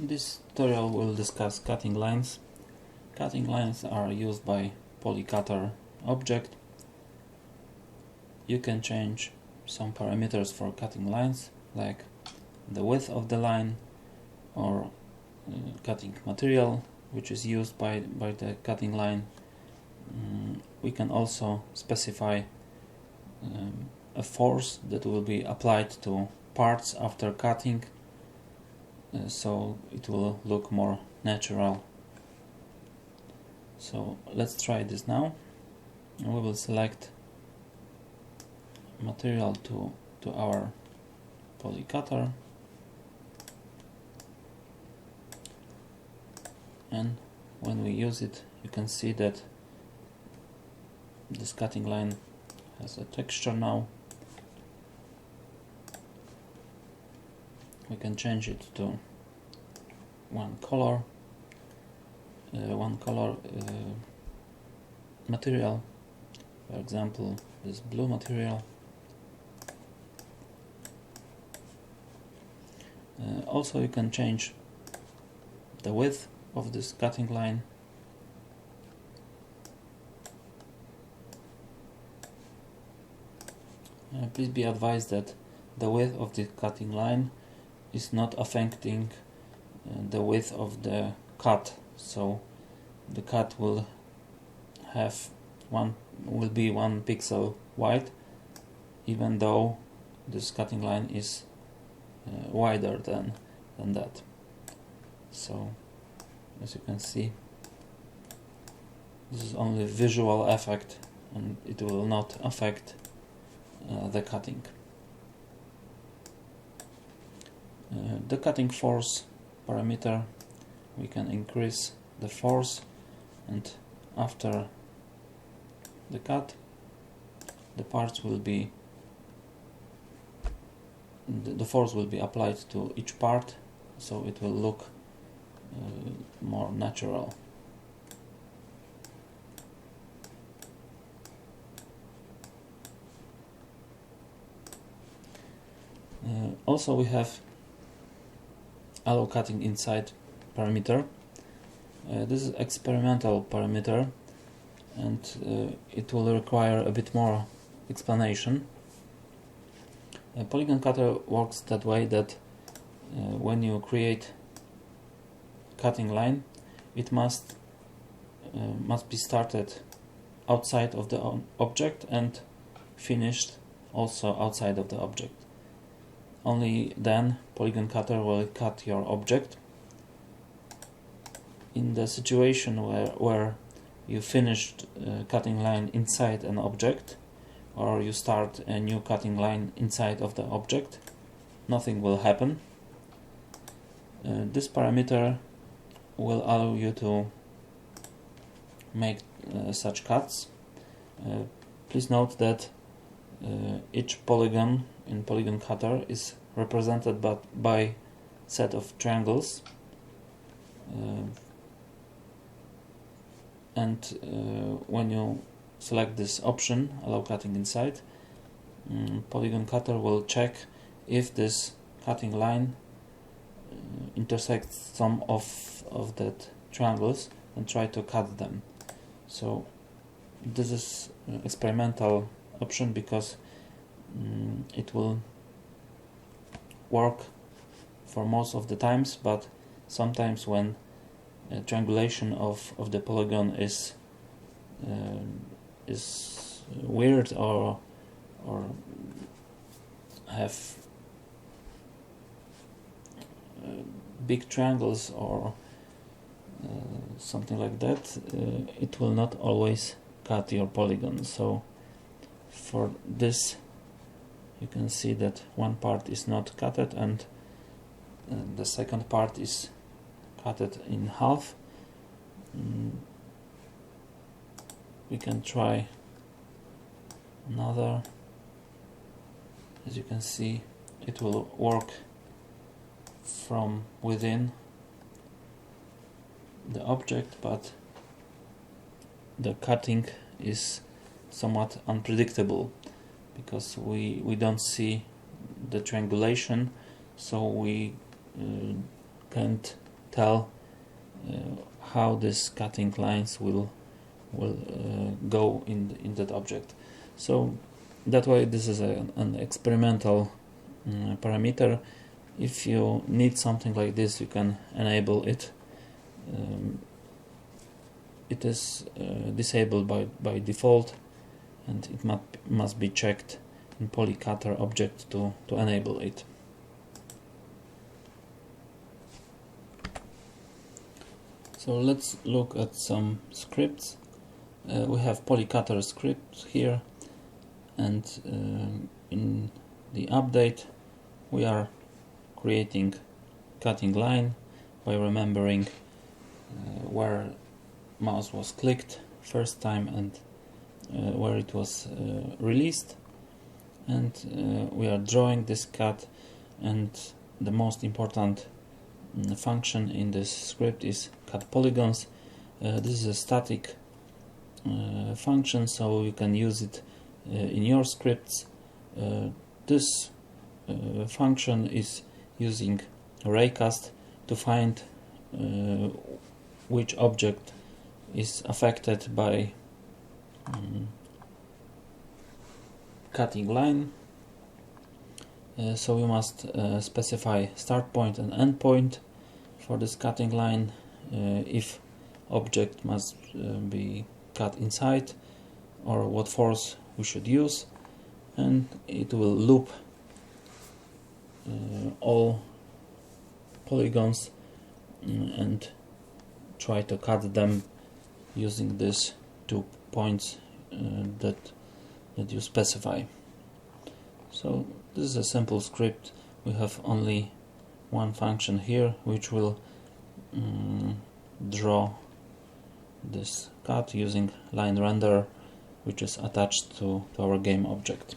In this tutorial we'll discuss cutting lines. Cutting lines are used by polycutter object. You can change some parameters for cutting lines, like the width of the line or cutting material which is used by the cutting line. We can also specify a force that will be applied to parts after cutting, so it will look more natural. So let's try this now. We will select material to our polycutter, and when we use it, you can see that this cutting line has a texture now. We can change it to one color material, for example this blue material. Also you can change the width of this cutting line. Please be advised that the width of the cutting line is not affecting the width of the cut, so the cut will be 1 pixel wide, even though this cutting line is wider than that. So as you can see, this is only visual effect and it will not affect the cutting. The cutting force parameter, we can increase the force, and after the cut the parts will be the force will be applied to each part, so it will look more natural. Also we have allow cutting inside parameter. This is experimental parameter, and it will require a bit more explanation. A Polygon cutter works that way that when you create cutting line, it must be started outside of the object and finished also outside of the object. Only then Polygon cutter will cut your object. In the situation where you finished cutting line inside an object, or you start a new cutting line inside of the object, nothing will happen. This parameter will allow you to make such cuts. Please note that each polygon in Polygon cutter is represented by set of triangles, and when you select this option, allow cutting inside, Polygon cutter will check if this cutting line intersects some of that triangles and try to cut them. So this is experimental option because it will work for most of the times, but sometimes when triangulation of the polygon is weird or have big triangles or something like that, it will not always cut your polygon. So for this you can see that one part is not cutted and the second part is cutted in half. We can try another. As you can see, it will work from within the object, but the cutting is somewhat unpredictable because we don't see the triangulation, so we can't tell how these cutting lines will go in that object. So that way this is an experimental parameter. If you need something like this, you can enable it. It is disabled by default, and it must be checked in polycutter object to enable it. So let's look at some scripts. We have polycutter script here, and in the update we are creating cutting line by remembering where mouse was clicked first time and where it was released, and we are drawing this cut, and the most important function in this script is cut polygons. This is a static function, so you can use it in your scripts. This function is using raycast to find which object is affected by cutting line. So we must specify start point and end point for this cutting line, if object must be cut inside, or what force we should use, and it will loop all polygons and try to cut them using these 2 points that you specify. So this is a simple script. We have only one function here which will draw this cut using line render, which is attached to our game object.